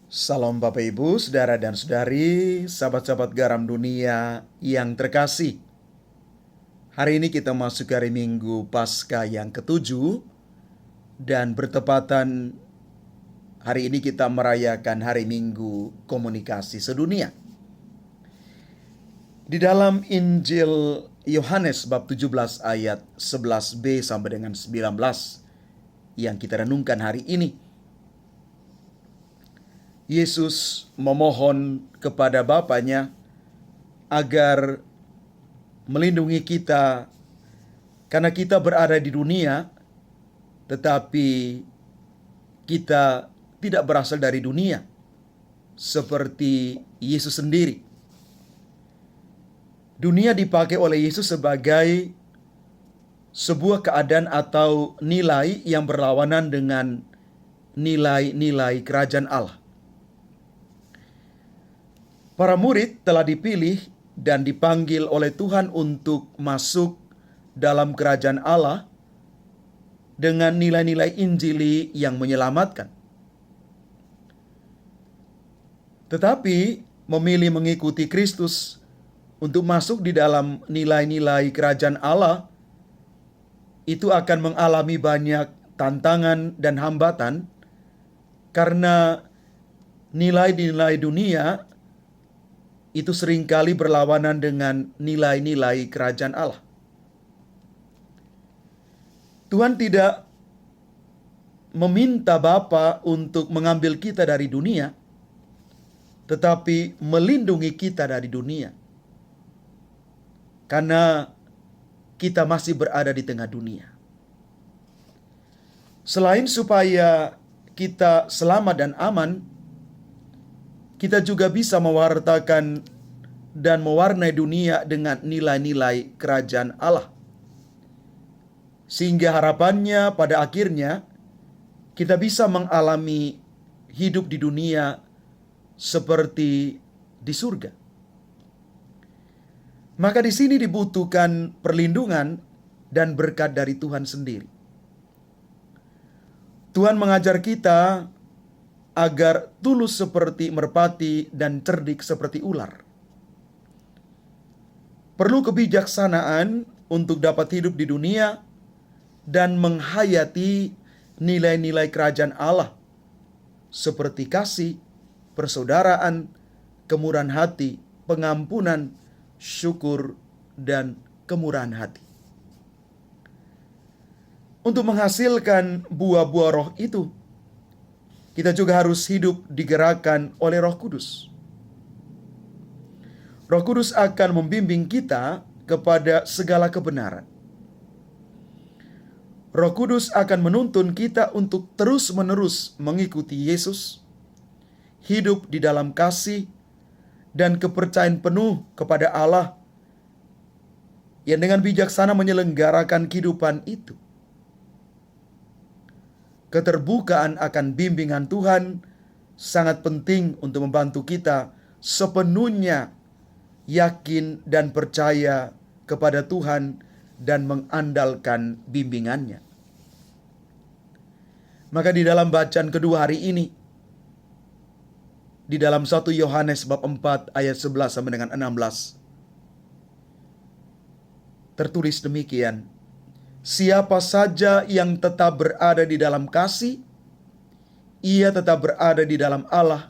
Salam Bapak Ibu, Saudara dan Saudari, sahabat-sahabat garam dunia yang terkasih. Hari ini kita masuk hari Minggu Paskah yang ketujuh, dan bertepatan hari ini kita merayakan hari Minggu Komunikasi Sedunia. Di dalam Injil Yohanes bab 17 ayat 11b sampai dengan 19 yang kita renungkan hari ini, Yesus memohon kepada Bapanya agar melindungi kita karena kita berada di dunia, tetapi kita tidak berasal dari dunia, seperti Yesus sendiri. Dunia dipakai oleh Yesus sebagai sebuah keadaan atau nilai yang berlawanan dengan nilai-nilai kerajaan Allah. Para murid telah dipilih dan dipanggil oleh Tuhan untuk masuk dalam kerajaan Allah dengan nilai-nilai Injili yang menyelamatkan. Tetapi memilih mengikuti Kristus untuk masuk di dalam nilai-nilai kerajaan Allah itu akan mengalami banyak tantangan dan hambatan karena nilai-nilai dunia itu seringkali berlawanan dengan nilai-nilai kerajaan Allah. Tuhan tidak meminta Bapa untuk mengambil kita dari dunia, tetapi melindungi kita dari dunia. Karena kita masih berada di tengah dunia. Selain supaya kita selamat dan aman, kita juga bisa mewartakan dan mewarnai dunia dengan nilai-nilai kerajaan Allah. Sehingga harapannya pada akhirnya kita bisa mengalami hidup di dunia seperti di surga. Maka di sini dibutuhkan perlindungan dan berkat dari Tuhan sendiri. Tuhan mengajar kita agar tulus seperti merpati dan cerdik seperti ular. Perlu kebijaksanaan untuk dapat hidup di dunia dan menghayati nilai-nilai kerajaan Allah seperti kasih, persaudaraan, kemurahan hati, pengampunan, syukur, dan kemurahan hati. Untuk menghasilkan buah-buah roh itu, kita juga harus hidup digerakkan oleh Roh Kudus. Roh Kudus akan membimbing kita kepada segala kebenaran. Roh Kudus akan menuntun kita untuk terus-menerus mengikuti Yesus, hidup di dalam kasih dan kepercayaan penuh kepada Allah yang dengan bijaksana menyelenggarakan kehidupan itu. Keterbukaan akan bimbingan Tuhan sangat penting untuk membantu kita sepenuhnya yakin dan percaya kepada Tuhan dan mengandalkan bimbingannya. Maka di dalam bacaan kedua hari ini, di dalam 1 Yohanes bab 4 ayat 11 sampai dengan 16, tertulis demikian: siapa saja yang tetap berada di dalam kasih, ia tetap berada di dalam Allah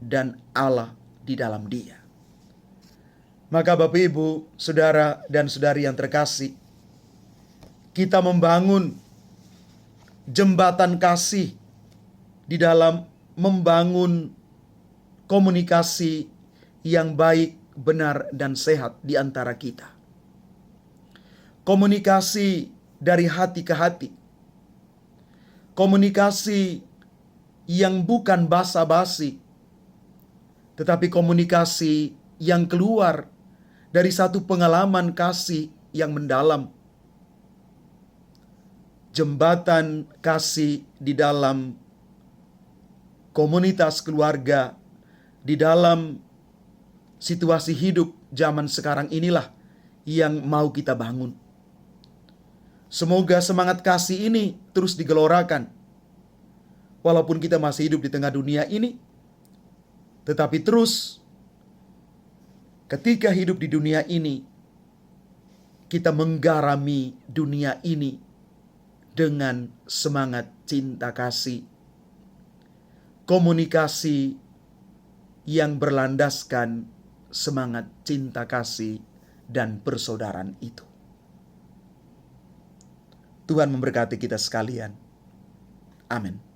dan Allah di dalam dia. Maka Bapak Ibu, Saudara dan Saudari yang terkasih, kita membangun jembatan kasih di dalam membangun komunikasi yang baik, benar, dan sehat di antara kita. Komunikasi dari hati ke hati. Komunikasi yang bukan basa-basi, tetapi komunikasi yang keluar dari satu pengalaman kasih yang mendalam. Jembatan kasih di dalam komunitas keluarga, di dalam situasi hidup zaman sekarang inilah yang mau kita bangun. Semoga semangat kasih ini terus digelorakan. Walaupun kita masih hidup di tengah dunia ini, Tetapi terus ketika hidup di dunia ini, kita menggarami dunia ini dengan semangat cinta kasih, komunikasi yang berlandaskan semangat cinta kasih dan persaudaraan itu. Tuhan memberkati kita sekalian. Amin.